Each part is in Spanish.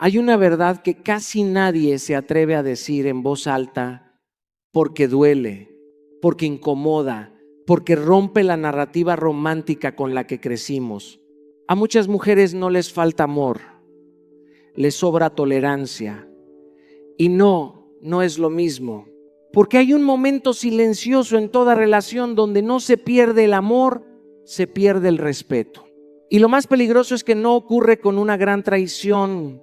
Hay una verdad que casi nadie se atreve a decir en voz alta porque duele, porque incomoda, porque rompe la narrativa romántica con la que crecimos. A muchas mujeres no les falta amor, les sobra tolerancia. Y no es lo mismo. Porque hay un momento silencioso en toda relación donde no se pierde el amor, se pierde el respeto. Y lo más peligroso es que no ocurre con una gran traición,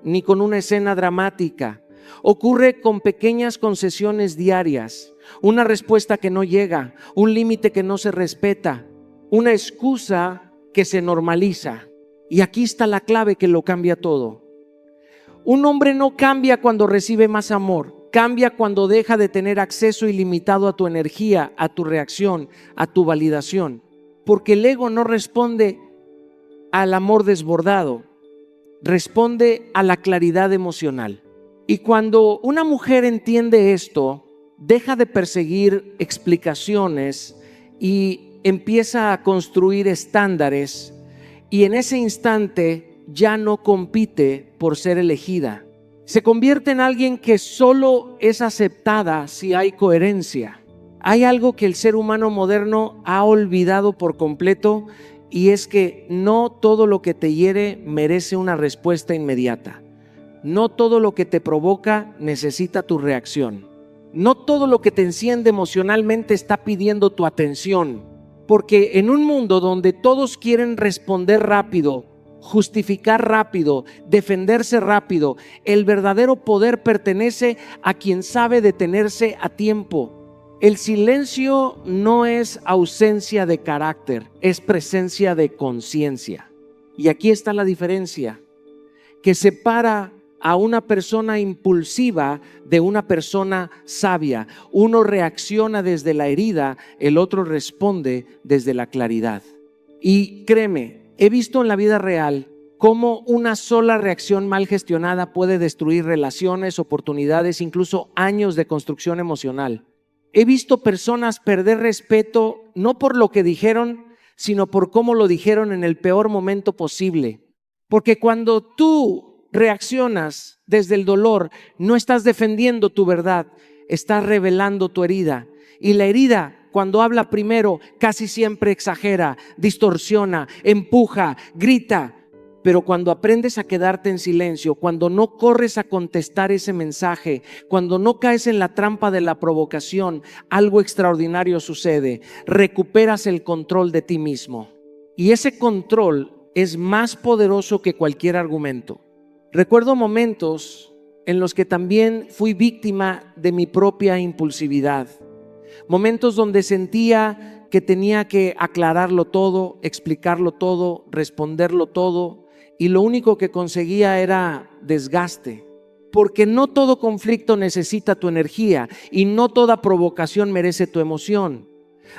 ni con una escena dramática. Ocurre con pequeñas concesiones diarias, una respuesta que no llega, un límite que no se respeta, una excusa que se normaliza. Y aquí está la clave que lo cambia todo. Un hombre no cambia cuando recibe más amor, cambia cuando deja de tener acceso ilimitado a tu energía, a tu reacción, a tu validación. Porque el ego no responde al amor desbordado, responde a la claridad emocional. Y cuando una mujer entiende esto, deja de perseguir explicaciones y empieza a construir estándares, y en ese instante ya no compite por ser elegida. Se convierte en alguien que solo es aceptada si hay coherencia. Hay algo que el ser humano moderno ha olvidado por completo, y es que no todo lo que te hiere merece una respuesta inmediata. No todo lo que te provoca necesita tu reacción. No todo lo que te enciende emocionalmente está pidiendo tu atención. Porque en un mundo donde todos quieren responder rápido, justificar rápido, defenderse rápido, el verdadero poder pertenece a quien sabe detenerse a tiempo. El silencio no es ausencia de carácter, es presencia de conciencia. Y aquí está la diferencia que separa a una persona impulsiva de una persona sabia. Uno reacciona desde la herida, el otro responde desde la claridad. Y créeme, he visto en la vida real cómo una sola reacción mal gestionada puede destruir relaciones, oportunidades, incluso años de construcción emocional. He visto personas perder respeto no por lo que dijeron, sino por cómo lo dijeron en el peor momento posible. Porque cuando tú reaccionas desde el dolor, no estás defendiendo tu verdad, estás revelando tu herida. Y la herida, cuando habla primero, casi siempre exagera, distorsiona, empuja, grita. Pero cuando aprendes a quedarte en silencio, cuando no corres a contestar ese mensaje, cuando no caes en la trampa de la provocación, algo extraordinario sucede. Recuperas el control de ti mismo. Y ese control es más poderoso que cualquier argumento. Recuerdo momentos en los que también fui víctima de mi propia impulsividad. Momentos donde sentía que tenía que aclararlo todo, explicarlo todo, responderlo todo, y lo único que conseguía era desgaste. Porque no todo conflicto necesita tu energía y no toda provocación merece tu emoción.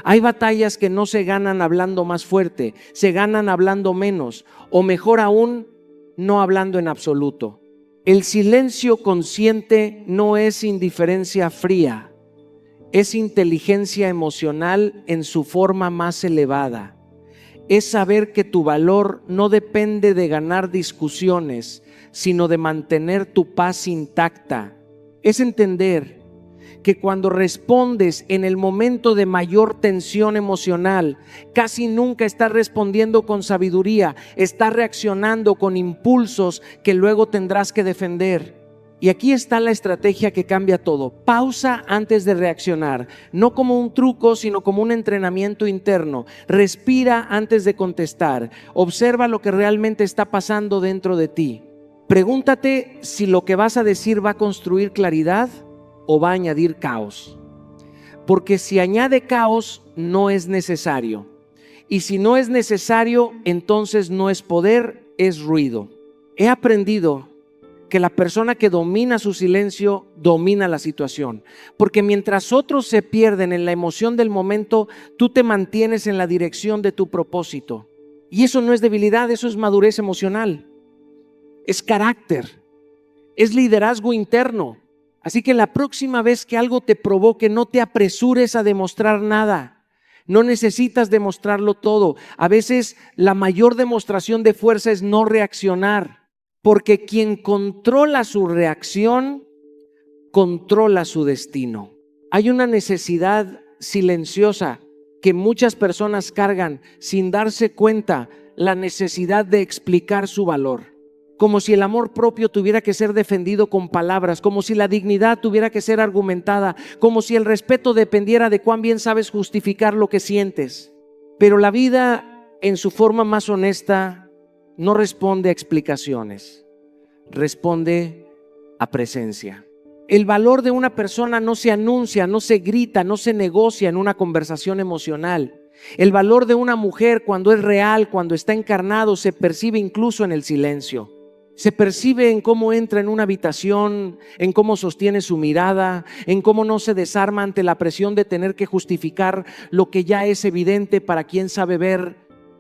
Hay batallas que no se ganan hablando más fuerte, se ganan hablando menos, o mejor aún, no hablando en absoluto. El silencio consciente no es indiferencia fría, es inteligencia emocional en su forma más elevada. Es saber que tu valor no depende de ganar discusiones, sino de mantener tu paz intacta. Es entender que cuando respondes en el momento de mayor tensión emocional, casi nunca estás respondiendo con sabiduría, estás reaccionando con impulsos que luego tendrás que defender. Y aquí está la estrategia que cambia todo. Pausa antes de reaccionar, no como un truco, sino como un entrenamiento interno. Respira antes de contestar. Observa lo que realmente está pasando dentro de ti. Pregúntate si lo que vas a decir va a construir claridad o va a añadir caos. Porque si añade caos, no es necesario. Y si no es necesario, entonces no es poder, es ruido. He aprendido que la persona que domina su silencio domina la situación. Porque mientras otros se pierden en la emoción del momento, tú te mantienes en la dirección de tu propósito. Y eso no es debilidad, eso es madurez emocional. Es carácter, es liderazgo interno. Así que la próxima vez que algo te provoque, no te apresures a demostrar nada. No necesitas demostrarlo todo. A veces la mayor demostración de fuerza es no reaccionar. porque quien controla su reacción, controla su destino. Hay una necesidad silenciosa que muchas personas cargan sin darse cuenta, la necesidad de explicar su valor. Como si el amor propio tuviera que ser defendido con palabras, como si la dignidad tuviera que ser argumentada, como si el respeto dependiera de cuán bien sabes justificar lo que sientes. Pero la vida, en su forma más honesta, no responde a explicaciones, responde a presencia. El valor de una persona no se anuncia, no se grita, no se negocia en una conversación emocional. El valor de una mujer, cuando es real, cuando está encarnado, se percibe incluso en el silencio. Se percibe en cómo entra en una habitación, en cómo sostiene su mirada, en cómo no se desarma ante la presión de tener que justificar lo que ya es evidente para quien sabe ver.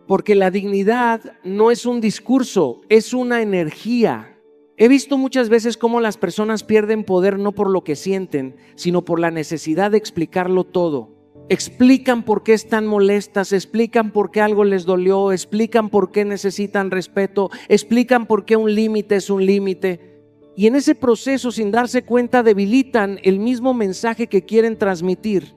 Porque la dignidad no es un discurso, es una energía. He visto muchas veces cómo las personas pierden poder no por lo que sienten, sino por la necesidad de explicarlo todo. Explican por qué están molestas, explican por qué algo les dolió, explican por qué necesitan respeto, explican por qué un límite es un límite. Y en ese proceso, sin darse cuenta, debilitan el mismo mensaje que quieren transmitir.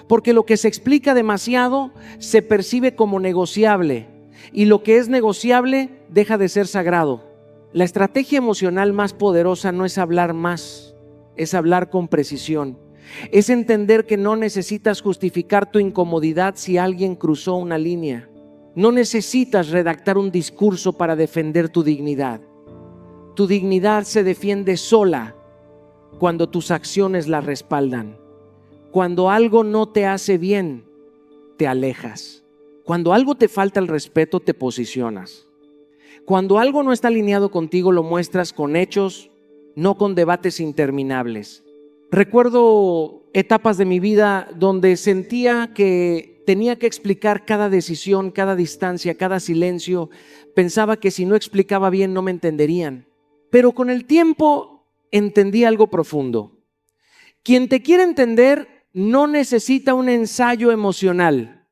Porque lo que se explica demasiado se percibe como negociable, y lo que es negociable deja de ser sagrado. La estrategia emocional más poderosa no es hablar más, es hablar con precisión. Es entender que no necesitas justificar tu incomodidad si alguien cruzó una línea. No necesitas redactar un discurso para defender tu dignidad. Tu dignidad se defiende sola cuando tus acciones la respaldan. Cuando algo no te hace bien, te alejas. Cuando algo te falta el respeto, te posicionas. Cuando algo no está alineado contigo, lo muestras con hechos, no con debates interminables. Recuerdo etapas de mi vida donde sentía que tenía que explicar cada decisión, cada distancia, cada silencio. Pensaba que si no explicaba bien no me entenderían. Pero con el tiempo entendí algo profundo. Quien te quiere entender no necesita un ensayo emocional.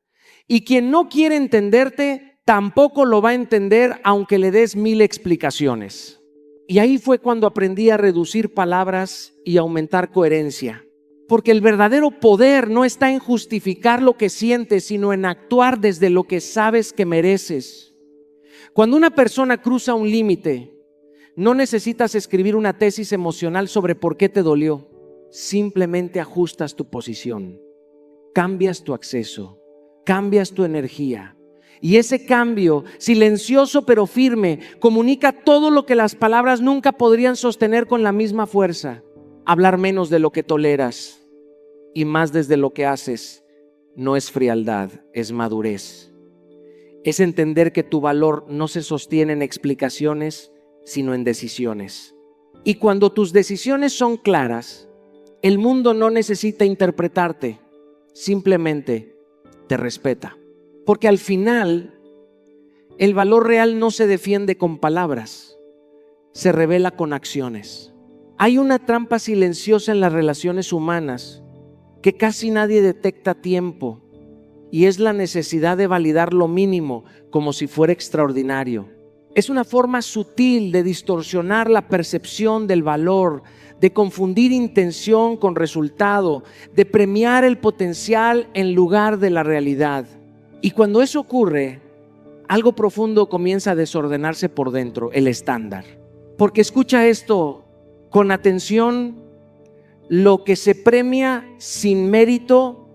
Y quien no quiere entenderte tampoco lo va a entender aunque le des 1000 explicaciones. Y ahí fue cuando aprendí a reducir palabras y aumentar coherencia. Porque el verdadero poder no está en justificar lo que sientes, sino en actuar desde lo que sabes que mereces. Cuando una persona cruza un límite, no necesitas escribir una tesis emocional sobre por qué te dolió. Simplemente ajustas tu posición, cambias tu acceso, cambias tu energía. Y ese cambio, silencioso pero firme, comunica todo lo que las palabras nunca podrían sostener con la misma fuerza. Hablar menos de lo que toleras y más desde lo que haces no es frialdad, es madurez. Es entender que tu valor no se sostiene en explicaciones, sino en decisiones. Y cuando tus decisiones son claras, el mundo no necesita interpretarte, simplemente te respeta. Porque al final, el valor real no se defiende con palabras, se revela con acciones. Hay una trampa silenciosa en las relaciones humanas que casi nadie detecta a tiempo, y es la necesidad de validar lo mínimo como si fuera extraordinario. Es una forma sutil de distorsionar la percepción del valor, de confundir intención con resultado, de premiar el potencial en lugar de la realidad. Y cuando eso ocurre, algo profundo comienza a desordenarse por dentro, el estándar. Porque escucha esto con atención: lo que se premia sin mérito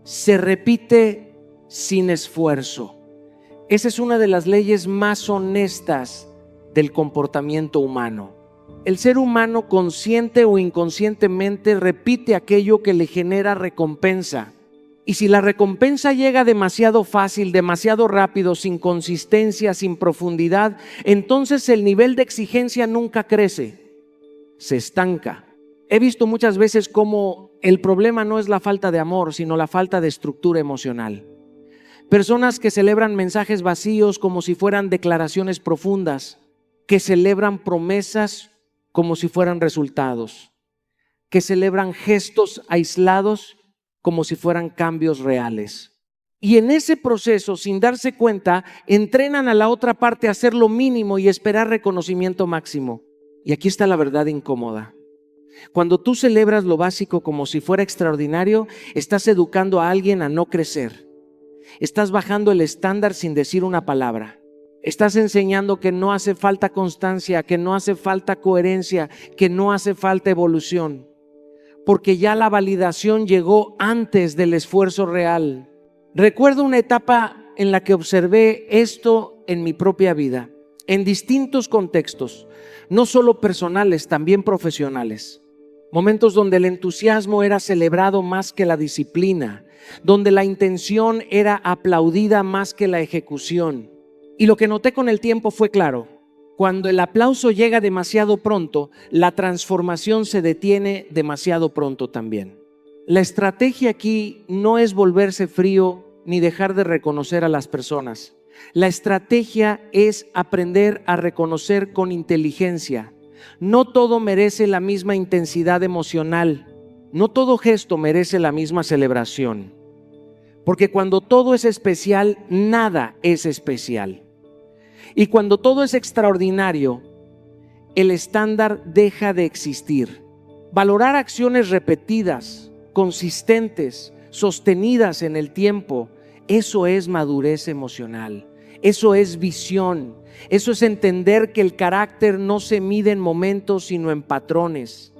se repite sin esfuerzo. Esa es una de las leyes más honestas del comportamiento humano. El ser humano, consciente o inconscientemente, repite aquello que le genera recompensa. Y si la recompensa llega demasiado fácil, demasiado rápido, sin consistencia, sin profundidad, entonces el nivel de exigencia nunca crece, se estanca. He visto muchas veces cómo el problema no es la falta de amor, sino la falta de estructura emocional. Personas que celebran mensajes vacíos como si fueran declaraciones profundas, que celebran promesas como si fueran resultados, que celebran gestos aislados como si fueran cambios reales. Y en ese proceso, sin darse cuenta, entrenan a la otra parte a hacer lo mínimo y esperar reconocimiento máximo. Y aquí está la verdad incómoda. Cuando tú celebras lo básico como si fuera extraordinario, estás educando a alguien a no crecer. Estás bajando el estándar sin decir una palabra. Estás enseñando que no hace falta constancia, que no hace falta coherencia, que no hace falta evolución. Porque ya la validación llegó antes del esfuerzo real. Recuerdo una etapa en la que observé esto en mi propia vida, en distintos contextos, no solo personales, también profesionales. Momentos donde el entusiasmo era celebrado más que la disciplina, donde la intención era aplaudida más que la ejecución. Y lo que noté con el tiempo fue claro: cuando el aplauso llega demasiado pronto, la transformación se detiene demasiado pronto también. La estrategia aquí no es volverse frío ni dejar de reconocer a las personas. La estrategia es aprender a reconocer con inteligencia. No todo merece la misma intensidad emocional. No todo gesto merece la misma celebración. Porque cuando todo es especial, nada es especial. Y cuando todo es extraordinario, el estándar deja de existir. Valorar acciones repetidas, consistentes, sostenidas en el tiempo, eso es madurez emocional, eso es visión, eso es entender que el carácter no se mide en momentos sino en patrones,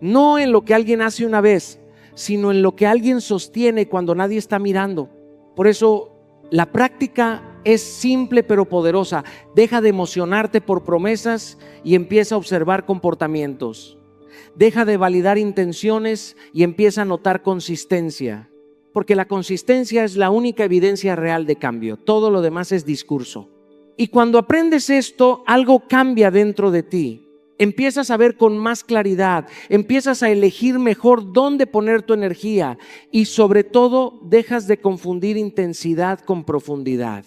no en lo que alguien hace una vez, sino en lo que alguien sostiene cuando nadie está mirando. Por eso la práctica es simple pero poderosa. Deja de emocionarte por promesas y empieza a observar comportamientos. Deja de validar intenciones y empieza a notar consistencia, porque la consistencia es la única evidencia real de cambio. Todo lo demás es discurso. Y cuando aprendes esto, algo cambia dentro de ti. Empiezas a ver con más claridad, empiezas a elegir mejor dónde poner tu energía y sobre todo dejas de confundir intensidad con profundidad.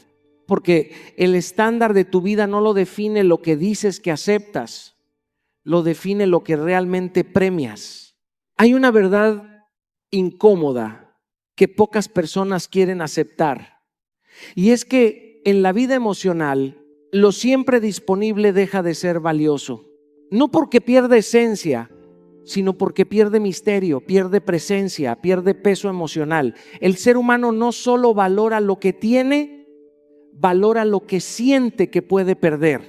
Porque el estándar de tu vida no lo define lo que dices que aceptas, lo define lo que realmente premias. Hay una verdad incómoda que pocas personas quieren aceptar, y es que en la vida emocional lo siempre disponible deja de ser valioso. No porque pierde esencia, sino porque pierde misterio, pierde presencia, pierde peso emocional. El ser humano no solo valora lo que tiene, valora lo que siente que puede perder.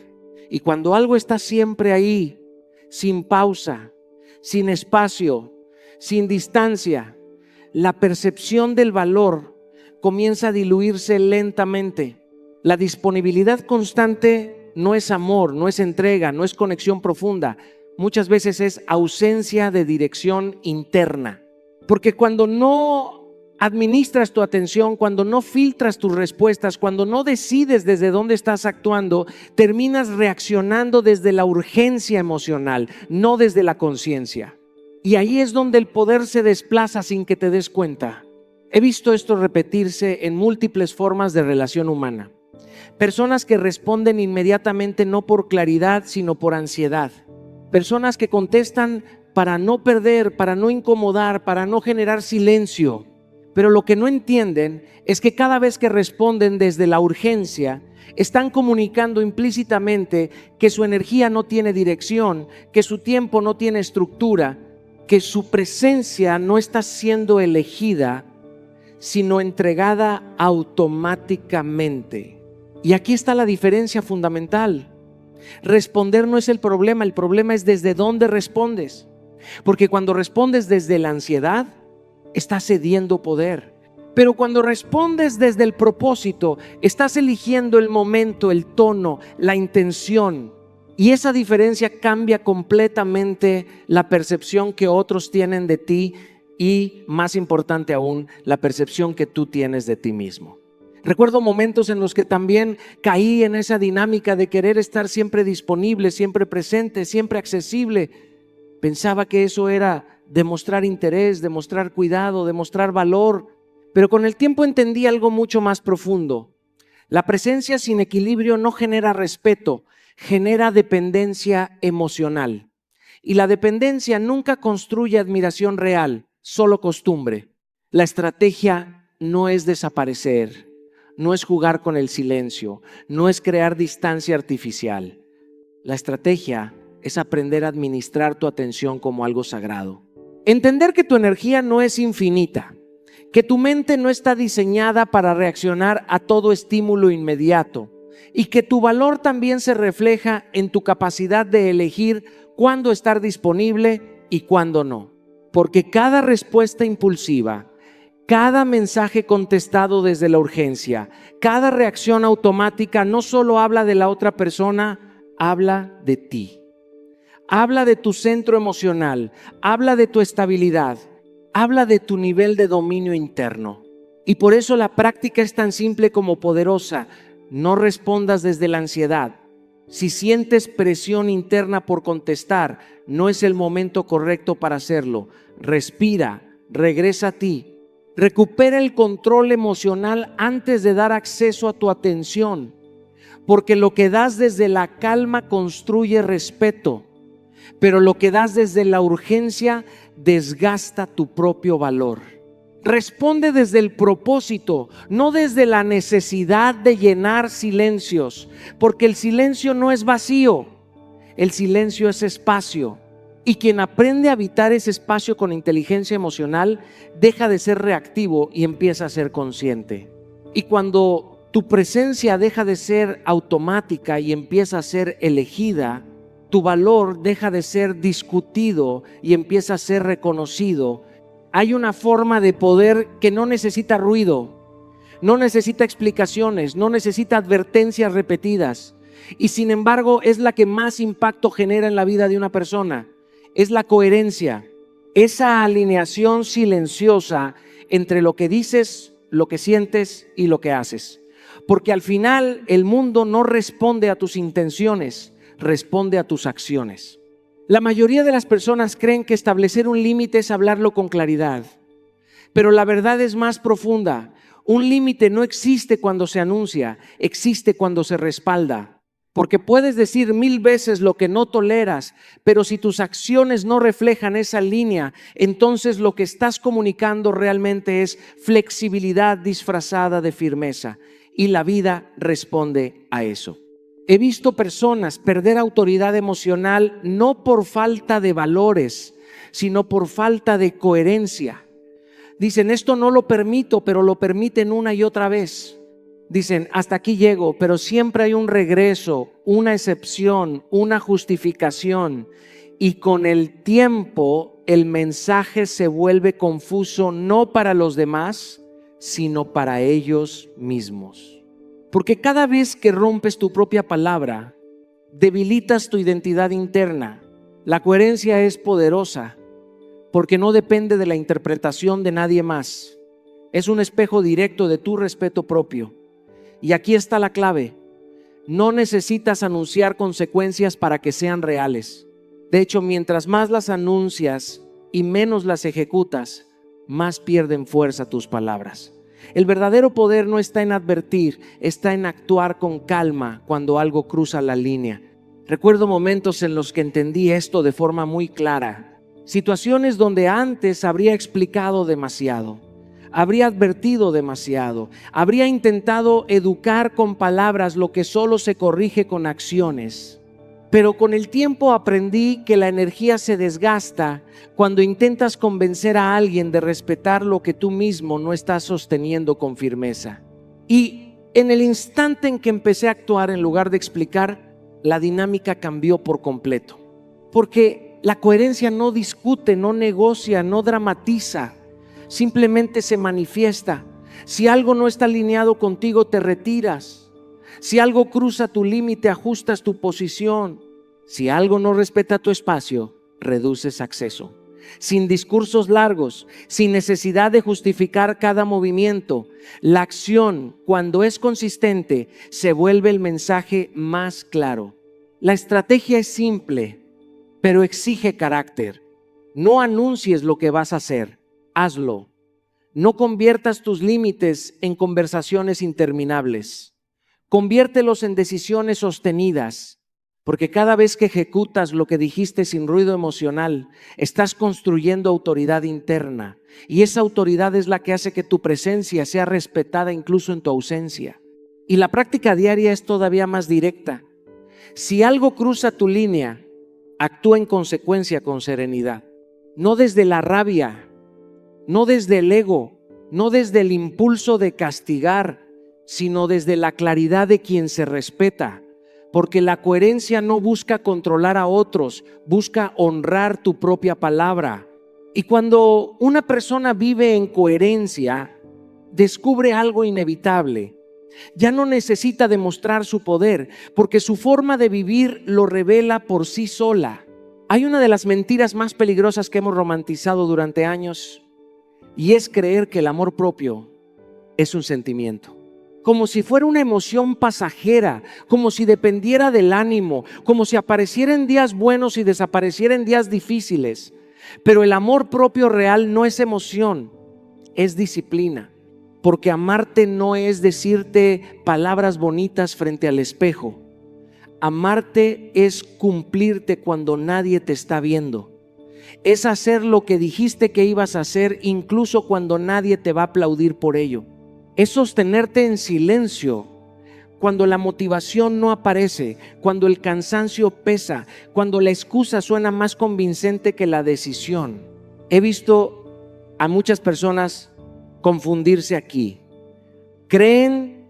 Y cuando algo está siempre ahí, sin pausa, sin espacio, sin distancia, la percepción del valor comienza a diluirse lentamente. La disponibilidad constante no es amor, no es entrega, no es conexión profunda. Muchas veces es ausencia de dirección interna. Porque cuando no administras tu atención, cuando no filtras tus respuestas, cuando no decides desde dónde estás actuando, terminas reaccionando desde la urgencia emocional, no desde la conciencia. Y ahí es donde el poder se desplaza sin que te des cuenta. He visto esto repetirse en múltiples formas de relación humana. Personas que responden inmediatamente no por claridad, sino por ansiedad. Personas que contestan para no perder, para no incomodar, para no generar silencio. Pero lo que no entienden es que cada vez que responden desde la urgencia, están comunicando implícitamente que su energía no tiene dirección, que su tiempo no tiene estructura, que su presencia no está siendo elegida, sino entregada automáticamente. Y aquí está la diferencia fundamental. Responder no es el problema es desde dónde respondes. Porque cuando respondes desde la ansiedad, estás cediendo poder. Pero cuando respondes desde el propósito, estás eligiendo el momento, el tono, la intención. Y esa diferencia cambia completamente la percepción que otros tienen de ti y, más importante aún, la percepción que tú tienes de ti mismo. Recuerdo momentos en los que también caí en esa dinámica de querer estar siempre disponible, siempre presente, siempre accesible. Pensaba que eso era demostrar interés, demostrar cuidado, demostrar valor. Pero con el tiempo entendí algo mucho más profundo. La presencia sin equilibrio no genera respeto, genera dependencia emocional. Y la dependencia nunca construye admiración real, solo costumbre. La estrategia no es desaparecer, no es jugar con el silencio, no es crear distancia artificial. La estrategia es aprender a administrar tu atención como algo sagrado. Entender que tu energía no es infinita, que tu mente no está diseñada para reaccionar a todo estímulo inmediato y que tu valor también se refleja en tu capacidad de elegir cuándo estar disponible y cuándo no. Porque cada respuesta impulsiva, cada mensaje contestado desde la urgencia, cada reacción automática no solo habla de la otra persona, habla de ti. Habla de tu centro emocional, habla de tu estabilidad, habla de tu nivel de dominio interno. Y por eso la práctica es tan simple como poderosa. No respondas desde la ansiedad. Si sientes presión interna por contestar, no es el momento correcto para hacerlo. Respira, regresa a ti. Recupera el control emocional antes de dar acceso a tu atención, porque lo que das desde la calma construye respeto, pero lo que das desde la urgencia desgasta tu propio valor. Responde desde el propósito, no desde la necesidad de llenar silencios, porque el silencio no es vacío, el silencio es espacio. Y quien aprende a habitar ese espacio con inteligencia emocional deja de ser reactivo y empieza a ser consciente. Y cuando tu presencia deja de ser automática y empieza a ser elegida, tu valor deja de ser discutido y empieza a ser reconocido. Hay una forma de poder que no necesita ruido, no necesita explicaciones, no necesita advertencias repetidas. Y sin embargo es la que más impacto genera en la vida de una persona. Es la coherencia, esa alineación silenciosa entre lo que dices, lo que sientes y lo que haces. Porque al final el mundo no responde a tus intenciones, responde a tus acciones. La mayoría de las personas creen que establecer un límite es hablarlo con claridad, pero la verdad es más profunda. Un límite no existe cuando se anuncia, existe cuando se respalda. Porque puedes decir 1000 veces lo que no toleras, pero si tus acciones no reflejan esa línea, entonces lo que estás comunicando realmente es flexibilidad disfrazada de firmeza. Y la vida responde a eso. He visto personas perder autoridad emocional no por falta de valores, sino por falta de coherencia. Dicen, esto no lo permito, pero lo permiten una y otra vez. Dicen, hasta aquí llego, pero siempre hay un regreso, una excepción, una justificación. Y con el tiempo el mensaje se vuelve confuso no para los demás, sino para ellos mismos. Porque cada vez que rompes tu propia palabra, debilitas tu identidad interna. La coherencia es poderosa porque no depende de la interpretación de nadie más. Es un espejo directo de tu respeto propio. Y aquí está la clave. No necesitas anunciar consecuencias para que sean reales. De hecho, mientras más las anuncias y menos las ejecutas, más pierden fuerza tus palabras. El verdadero poder no está en advertir, está en actuar con calma cuando algo cruza la línea. Recuerdo momentos en los que entendí esto de forma muy clara. Situaciones donde antes habría explicado demasiado, habría advertido demasiado, habría intentado educar con palabras lo que solo se corrige con acciones. Pero con el tiempo aprendí que la energía se desgasta cuando intentas convencer a alguien de respetar lo que tú mismo no estás sosteniendo con firmeza. Y en el instante en que empecé a actuar en lugar de explicar, la dinámica cambió por completo. Porque la coherencia no discute, no negocia, no dramatiza. Simplemente se manifiesta. Si algo no está alineado contigo, te retiras. Si algo cruza tu límite, ajustas tu posición. Si algo no respeta tu espacio, reduces acceso. Sin discursos largos, sin necesidad de justificar cada movimiento. La acción, cuando es consistente, se vuelve el mensaje más claro. La estrategia es simple, pero exige carácter. No anuncies lo que vas a hacer. Hazlo. No conviertas tus límites en conversaciones interminables. Conviértelos en decisiones sostenidas. Porque cada vez que ejecutas lo que dijiste sin ruido emocional, estás construyendo autoridad interna. Y esa autoridad es la que hace que tu presencia sea respetada incluso en tu ausencia. Y la práctica diaria es todavía más directa. Si algo cruza tu línea, actúa en consecuencia con serenidad. No desde la rabia, no desde el ego, no desde el impulso de castigar, sino desde la claridad de quien se respeta. Porque la coherencia no busca controlar a otros, busca honrar tu propia palabra. Y cuando una persona vive en coherencia, descubre algo inevitable. Ya no necesita demostrar su poder, porque su forma de vivir lo revela por sí sola. Hay una de las mentiras más peligrosas que hemos romantizado durante años, y es creer que el amor propio es un sentimiento. Como si fuera una emoción pasajera, como si dependiera del ánimo, como si apareciera en días buenos y desapareciera en días difíciles. Pero el amor propio real no es emoción, es disciplina. Porque amarte no es decirte palabras bonitas frente al espejo. Amarte es cumplirte cuando nadie te está viendo. Es hacer lo que dijiste que ibas a hacer incluso cuando nadie te va a aplaudir por ello. Es sostenerte en silencio cuando la motivación no aparece, cuando el cansancio pesa, cuando la excusa suena más convincente que la decisión. He visto a muchas personas confundirse aquí. Creen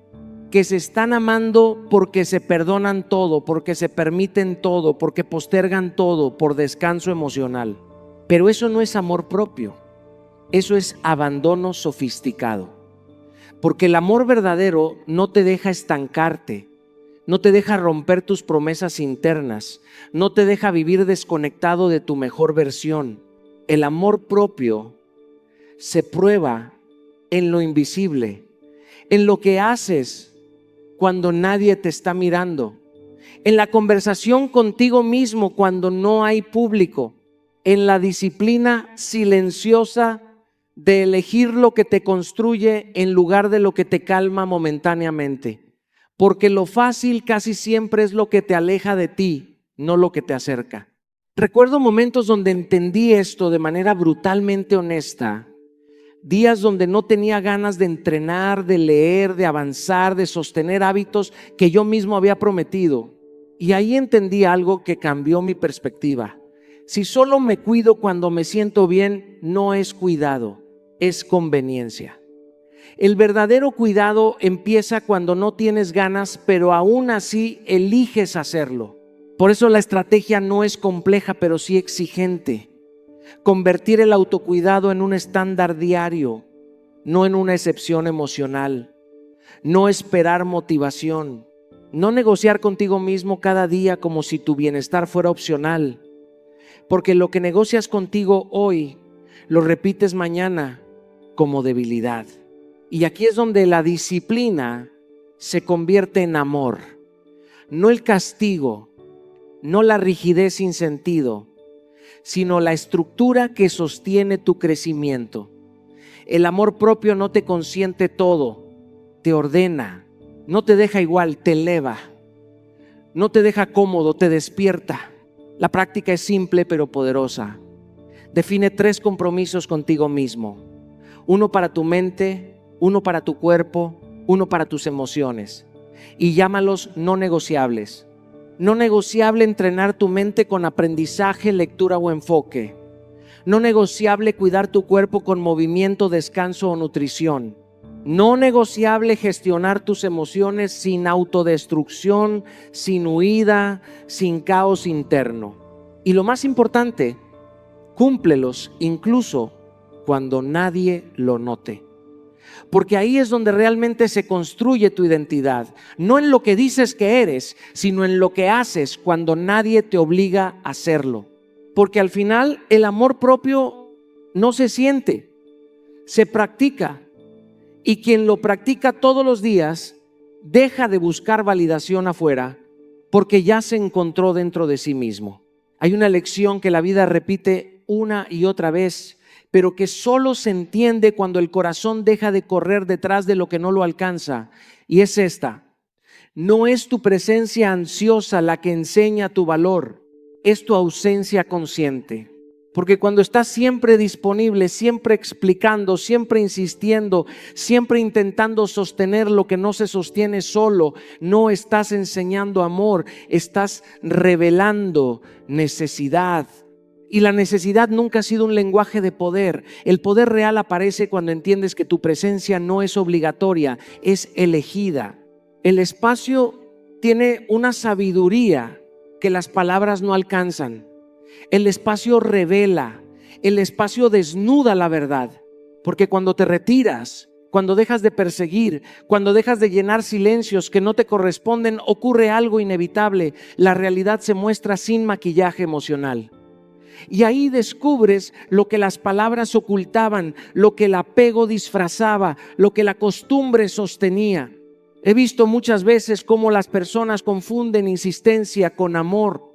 que se están amando porque se perdonan todo, porque se permiten todo, porque postergan todo por descanso emocional. Pero eso no es amor propio, eso es abandono sofisticado. Porque el amor verdadero no te deja estancarte, no te deja romper tus promesas internas, no te deja vivir desconectado de tu mejor versión. El amor propio se prueba en lo invisible, en lo que haces cuando nadie te está mirando, en la conversación contigo mismo cuando no hay público, en la disciplina silenciosa de elegir lo que te construye en lugar de lo que te calma momentáneamente. Porque lo fácil casi siempre es lo que te aleja de ti, no lo que te acerca. Recuerdo momentos donde entendí esto de manera brutalmente honesta. Días donde no tenía ganas de entrenar, de leer, de avanzar, de sostener hábitos que yo mismo había prometido. Y ahí entendí algo que cambió mi perspectiva. Si solo me cuido cuando me siento bien, no es cuidado, es conveniencia. El verdadero cuidado empieza cuando no tienes ganas, pero aún así eliges hacerlo. Por eso la estrategia no es compleja, pero sí exigente. Convertir el autocuidado en un estándar diario, no en una excepción emocional. No esperar motivación. No negociar contigo mismo cada día como si tu bienestar fuera opcional. Porque lo que negocias contigo hoy, lo repites mañana como debilidad. Y aquí es donde la disciplina se convierte en amor. No el castigo, no la rigidez sin sentido, sino la estructura que sostiene tu crecimiento. El amor propio no te consiente todo, te ordena, no te deja igual, te eleva, no te deja cómodo, te despierta. La práctica es simple pero poderosa. Define 3 compromisos contigo mismo. 1 para tu mente, 1 para tu cuerpo, 1 para tus emociones. Y llámalos no negociables. No negociable entrenar tu mente con aprendizaje, lectura o enfoque. No negociable cuidar tu cuerpo con movimiento, descanso o nutrición. No negociable gestionar tus emociones sin autodestrucción, sin huida, sin caos interno. Y lo más importante, cúmplelos incluso cuando nadie lo note. Porque ahí es donde realmente se construye tu identidad. No en lo que dices que eres, sino en lo que haces cuando nadie te obliga a hacerlo. Porque al final el amor propio no se siente, se practica. Y quien lo practica todos los días deja de buscar validación afuera porque ya se encontró dentro de sí mismo. Hay una lección que la vida repite una y otra vez, pero que solo se entiende cuando el corazón deja de correr detrás de lo que no lo alcanza. Y es esta: No es tu presencia ansiosa la que enseña tu valor, es tu ausencia consciente. Porque cuando estás siempre disponible, siempre explicando, siempre insistiendo, siempre intentando sostener lo que no se sostiene solo, no estás enseñando amor, estás revelando necesidad. Y la necesidad nunca ha sido un lenguaje de poder. El poder real aparece cuando entiendes que tu presencia no es obligatoria, es elegida. El espacio tiene una sabiduría que las palabras no alcanzan. El espacio revela, el espacio desnuda la verdad, porque cuando te retiras, cuando dejas de perseguir, cuando dejas de llenar silencios que no te corresponden, ocurre algo inevitable. La realidad se muestra sin maquillaje emocional. Y ahí descubres lo que las palabras ocultaban, lo que el apego disfrazaba, lo que la costumbre sostenía. He visto muchas veces cómo las personas confunden insistencia con amor.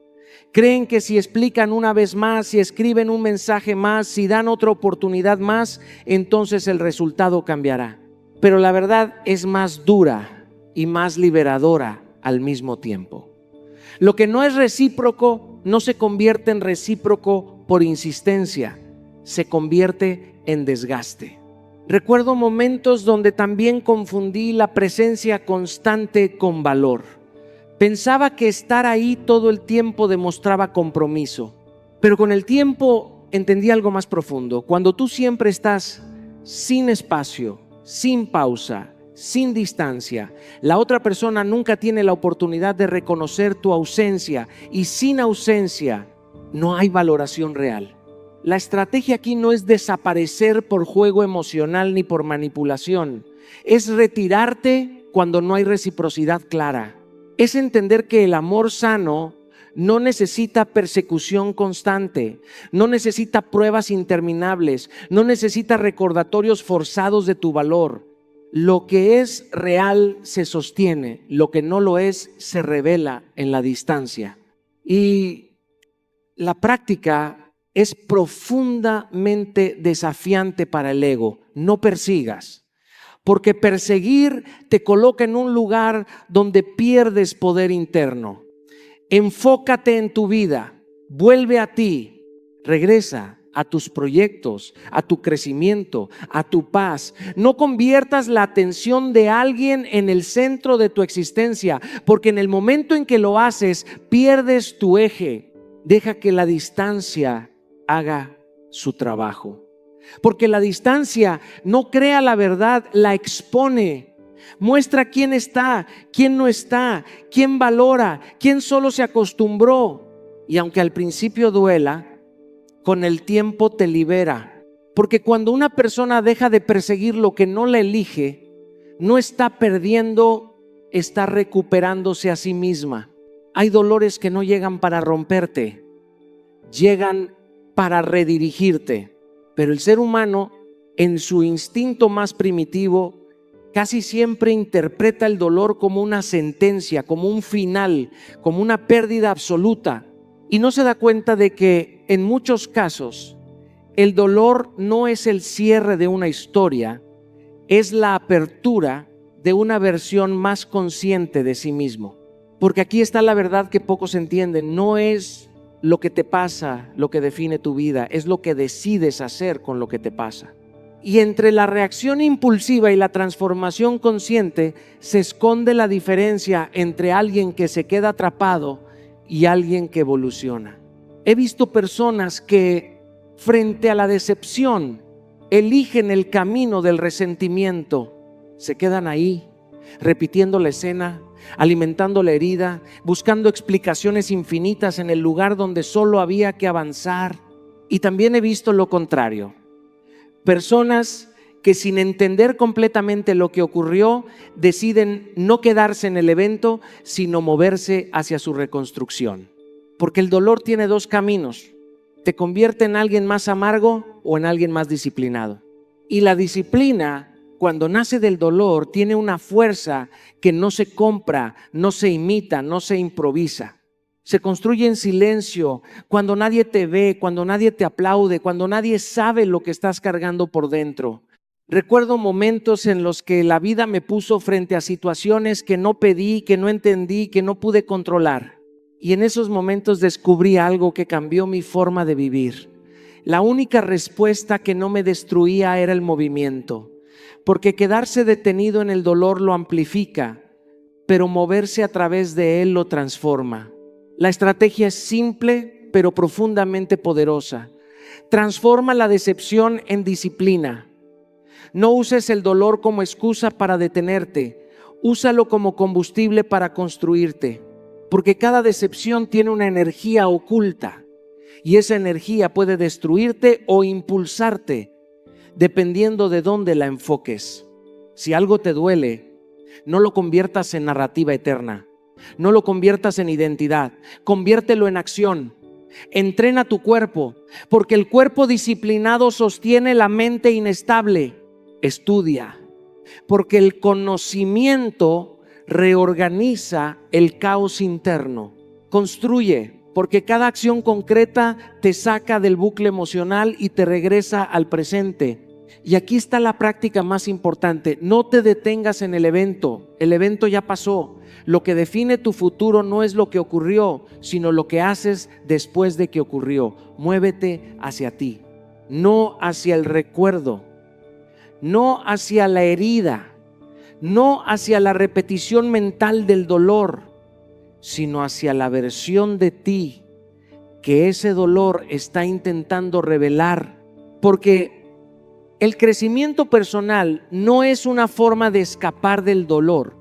Creen que si explican una vez más, si escriben un mensaje más, si dan otra oportunidad más, entonces el resultado cambiará. Pero la verdad es más dura y más liberadora al mismo tiempo. Lo que no es recíproco no se convierte en recíproco por insistencia, se convierte en desgaste. Recuerdo momentos donde también confundí la presencia constante con valor. Pensaba que estar ahí todo el tiempo demostraba compromiso, pero con el tiempo entendí algo más profundo. Cuando tú siempre estás sin espacio, sin pausa, sin distancia, la otra persona nunca tiene la oportunidad de reconocer tu ausencia, y sin ausencia no hay valoración real. La estrategia aquí no es desaparecer por juego emocional ni por manipulación, es retirarte cuando no hay reciprocidad clara. Es entender que el amor sano no necesita persecución constante, no necesita pruebas interminables, no necesita recordatorios forzados de tu valor. Lo que es real se sostiene, lo que no lo es se revela en la distancia. Y la práctica es profundamente desafiante para el ego. No persigas. Porque perseguir te coloca en un lugar donde pierdes poder interno. Enfócate en tu vida, vuelve a ti, regresa a tus proyectos, a tu crecimiento, a tu paz. No conviertas la atención de alguien en el centro de tu existencia, porque en el momento en que lo haces, pierdes tu eje. Deja que la distancia haga su trabajo. Porque la distancia no crea la verdad, la expone. Muestra quién está, quién no está, quién valora, quién solo se acostumbró. Y aunque al principio duela, con el tiempo te libera. Porque cuando una persona deja de perseguir lo que no la elige, no está perdiendo, está recuperándose a sí misma. Hay dolores que no llegan para romperte, llegan para redirigirte. Pero el ser humano, en su instinto más primitivo, casi siempre interpreta el dolor como una sentencia, como un final, como una pérdida absoluta. Y no se da cuenta de que en muchos casos el dolor no es el cierre de una historia, es la apertura de una versión más consciente de sí mismo. Porque aquí está la verdad que pocos entienden. No es lo que te pasa lo que define tu vida, es lo que decides hacer con lo que te pasa. Y entre la reacción impulsiva y la transformación consciente se esconde la diferencia entre alguien que se queda atrapado y alguien que evoluciona. He visto personas que frente a la decepción eligen el camino del resentimiento, se quedan ahí repitiendo la escena, alimentando la herida, buscando explicaciones infinitas en el lugar donde solo había que avanzar. Y también he visto lo contrario. Personas que sin entender completamente lo que ocurrió, deciden no quedarse en el evento, sino moverse hacia su reconstrucción. Porque el dolor tiene dos caminos. Te convierte en alguien más amargo o en alguien más disciplinado. Y la disciplina, cuando nace del dolor, tiene una fuerza que no se compra, no se imita, no se improvisa. Se construye en silencio, cuando nadie te ve, cuando nadie te aplaude, cuando nadie sabe lo que estás cargando por dentro. Recuerdo momentos en los que la vida me puso frente a situaciones que no pedí, que no entendí, que no pude controlar. Y en esos momentos descubrí algo que cambió mi forma de vivir. La única respuesta que no me destruía era el movimiento, porque quedarse detenido en el dolor lo amplifica, pero moverse a través de él lo transforma. La estrategia es simple, pero profundamente poderosa. Transforma la decepción en disciplina. No uses el dolor como excusa para detenerte, úsalo como combustible para construirte, porque cada decepción tiene una energía oculta y esa energía puede destruirte o impulsarte, dependiendo de dónde la enfoques. Si algo te duele, no lo conviertas en narrativa eterna, no lo conviertas en identidad, conviértelo en acción. Entrena tu cuerpo, porque el cuerpo disciplinado sostiene la mente inestable. Estudia, porque el conocimiento reorganiza el caos interno. Construye, porque cada acción concreta te saca del bucle emocional y te regresa al presente. Y aquí está la práctica más importante: no te detengas en el evento ya pasó. Lo que define tu futuro no es lo que ocurrió, sino lo que haces después de que ocurrió. Muévete hacia ti, no hacia el recuerdo, no hacia la herida, no hacia la repetición mental del dolor, sino hacia la versión de ti que ese dolor está intentando revelar. Porque el crecimiento personal no es una forma de escapar del dolor,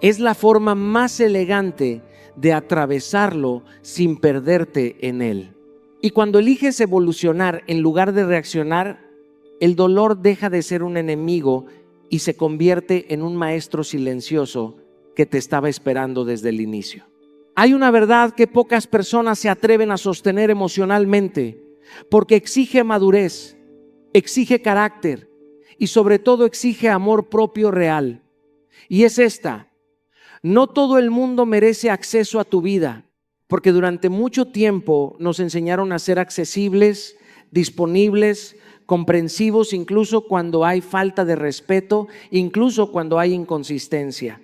es la forma más elegante de atravesarlo sin perderte en él. Y cuando eliges evolucionar en lugar de reaccionar, el dolor deja de ser un enemigo y se convierte en un maestro silencioso que te estaba esperando desde el inicio. Hay una verdad que pocas personas se atreven a sostener emocionalmente, porque exige madurez, exige carácter y sobre todo exige amor propio real. Y es esta: no todo el mundo merece acceso a tu vida, porque durante mucho tiempo nos enseñaron a ser accesibles, disponibles, comprensivos, incluso cuando hay falta de respeto, incluso cuando hay inconsistencia,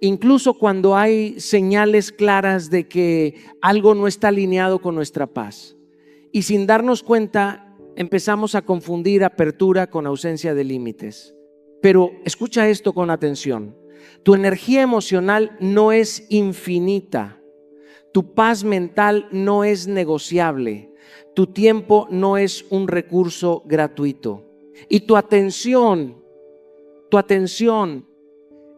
incluso cuando hay señales claras de que algo no está alineado con nuestra paz. Y sin darnos cuenta, empezamos a confundir apertura con ausencia de límites. Pero escucha esto con atención: tu energía emocional no es infinita, tu paz mental no es negociable, tu tiempo no es un recurso gratuito, y tu atención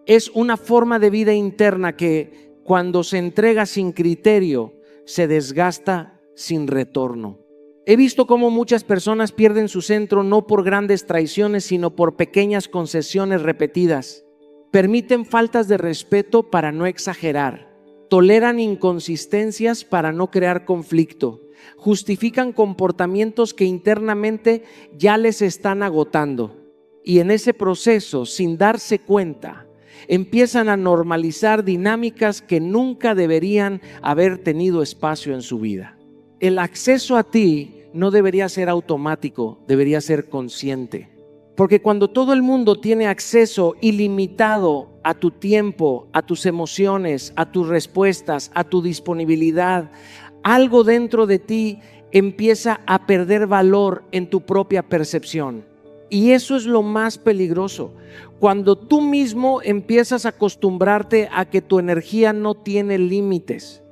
es una forma de vida interna que, cuando se entrega sin criterio, se desgasta sin retorno. He visto cómo muchas personas pierden su centro no por grandes traiciones, sino por pequeñas concesiones repetidas. Permiten faltas de respeto para no exagerar, toleran inconsistencias para no crear conflicto, justifican comportamientos que internamente ya les están agotando, y en ese proceso, sin darse cuenta, empiezan a normalizar dinámicas que nunca deberían haber tenido espacio en su vida. El acceso a ti no debería ser automático, debería ser consciente. Porque cuando todo el mundo tiene acceso ilimitado a tu tiempo, a tus emociones, a tus respuestas, a tu disponibilidad, algo dentro de ti empieza a perder valor en tu propia percepción. Y eso es lo más peligroso, cuando tú mismo empiezas a acostumbrarte a que tu energía no tiene límites.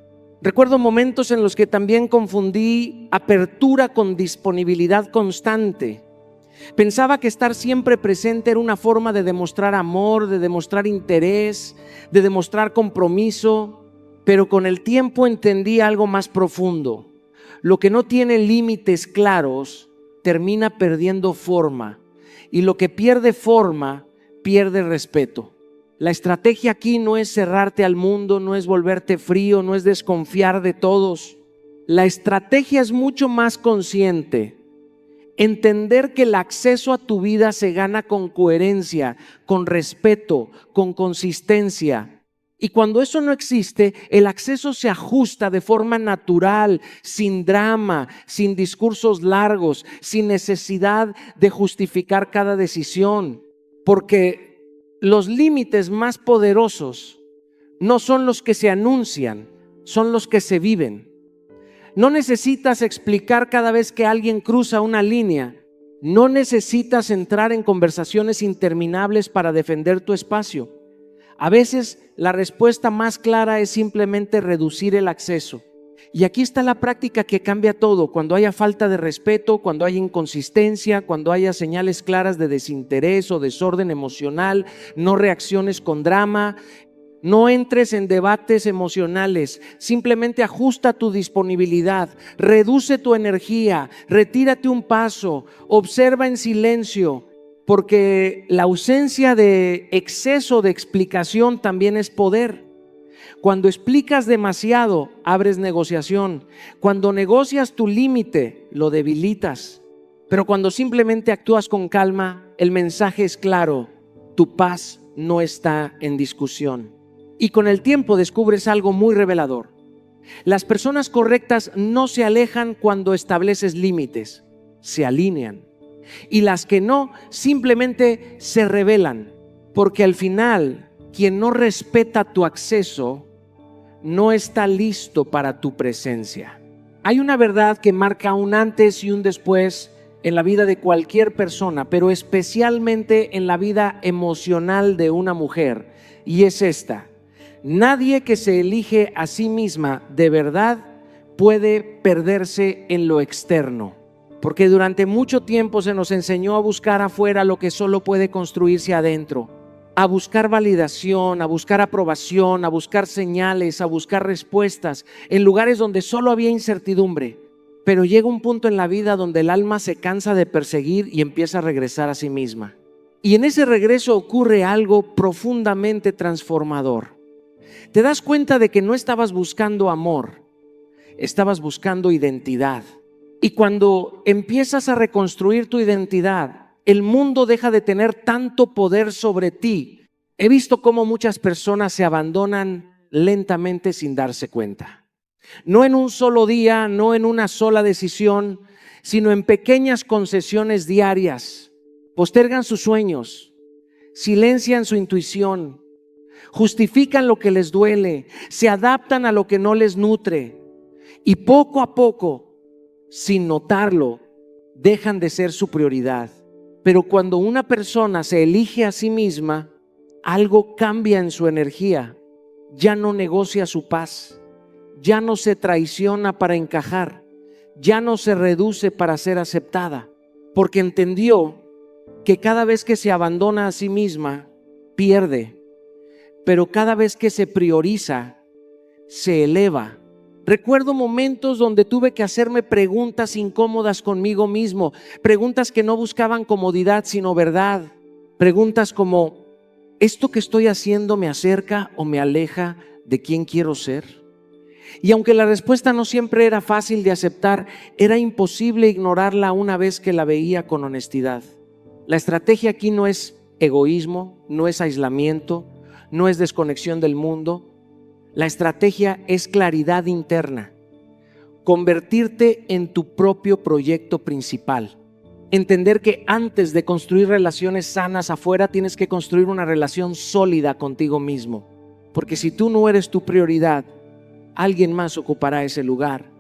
Recuerdo momentos en los que también confundí apertura con disponibilidad constante. Pensaba que estar siempre presente era una forma de demostrar amor, de demostrar interés, de demostrar compromiso, pero con el tiempo entendí algo más profundo. Lo que no tiene límites claros termina perdiendo forma, y lo que pierde forma pierde respeto. La estrategia aquí no es cerrarte al mundo, no es volverte frío, no es desconfiar de todos. La estrategia es mucho más consciente. Entender que el acceso a tu vida se gana con coherencia, con respeto, con consistencia. Y cuando eso no existe, el acceso se ajusta de forma natural, sin drama, sin discursos largos, sin necesidad de justificar cada decisión. Porque los límites más poderosos no son los que se anuncian, son los que se viven. No necesitas explicar cada vez que alguien cruza una línea. No necesitas entrar en conversaciones interminables para defender tu espacio. A veces la respuesta más clara es simplemente reducir el acceso. Y aquí está la práctica que cambia todo. Cuando haya falta de respeto, cuando haya inconsistencia, cuando haya señales claras de desinterés o desorden emocional, no reacciones con drama. No entres en debates emocionales, simplemente ajusta tu disponibilidad, reduce tu energía, retírate un paso, observa en silencio, porque la ausencia de exceso de explicación también es poder. Cuando explicas demasiado, abres negociación. Cuando negocias tu límite, lo debilitas. Pero cuando simplemente actúas con calma, el mensaje es claro: tu paz no está en discusión. Y con el tiempo descubres algo muy revelador. Las personas correctas no se alejan cuando estableces límites, se alinean. Y las que no, simplemente se rebelan, porque al final, quien no respeta tu acceso, no está listo para tu presencia. Hay una verdad que marca un antes y un después en la vida de cualquier persona, pero especialmente en la vida emocional de una mujer, y es esta: nadie que se elige a sí misma de verdad puede perderse en lo externo, porque durante mucho tiempo se nos enseñó a buscar afuera lo que solo puede construirse adentro, a buscar validación, a buscar aprobación, a buscar señales, a buscar respuestas en lugares donde solo había incertidumbre. Pero llega un punto en la vida donde el alma se cansa de perseguir y empieza a regresar a sí misma. Y en ese regreso ocurre algo profundamente transformador. Te das cuenta de que no estabas buscando amor, estabas buscando identidad. Y cuando empiezas a reconstruir tu identidad, el mundo deja de tener tanto poder sobre ti. He visto cómo muchas personas se abandonan lentamente sin darse cuenta. No en un solo día, no en una sola decisión, sino en pequeñas concesiones diarias. Postergan sus sueños, silencian su intuición, justifican lo que les duele, se adaptan a lo que no les nutre y poco a poco, sin notarlo, dejan de ser su prioridad. Pero cuando una persona se elige a sí misma, algo cambia en su energía. Ya no negocia su paz, ya no se traiciona para encajar, ya no se reduce para ser aceptada, porque entendió que cada vez que se abandona a sí misma, pierde. Pero cada vez que se prioriza, se eleva. Recuerdo momentos donde tuve que hacerme preguntas incómodas conmigo mismo, preguntas que no buscaban comodidad sino verdad. Preguntas como: ¿esto que estoy haciendo me acerca o me aleja de quién quiero ser? Y aunque la respuesta no siempre era fácil de aceptar, era imposible ignorarla una vez que la veía con honestidad. La estrategia aquí no es egoísmo, no es aislamiento, no es desconexión del mundo. La estrategia es claridad interna, convertirte en tu propio proyecto principal. Entender que antes de construir relaciones sanas afuera, tienes que construir una relación sólida contigo mismo. Porque si tú no eres tu prioridad, alguien más ocupará ese lugar.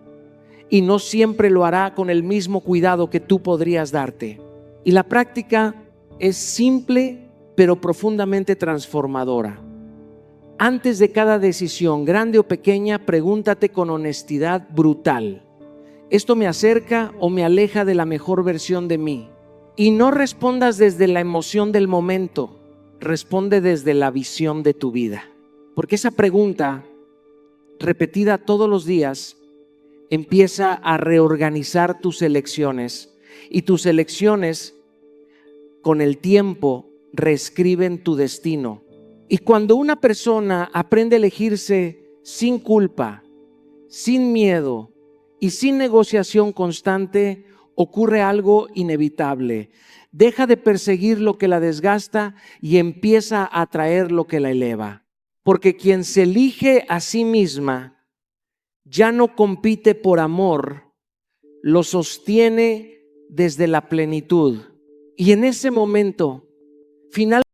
Y no siempre lo hará con el mismo cuidado que tú podrías darte. Y la práctica es simple, pero profundamente transformadora. Antes de cada decisión, grande o pequeña, pregúntate con honestidad brutal: ¿esto me acerca o me aleja de la mejor versión de mí? Y no respondas desde la emoción del momento, responde desde la visión de tu vida. Porque esa pregunta, repetida todos los días, empieza a reorganizar tus elecciones, y tus elecciones con el tiempo reescriben tu destino. Y cuando una persona aprende a elegirse sin culpa, sin miedo y sin negociación constante, ocurre algo inevitable. Deja de perseguir lo que la desgasta y empieza a atraer lo que la eleva. porque quien se elige a sí misma ya no compite por amor, lo sostiene desde la plenitud. Y en ese momento, finalmente,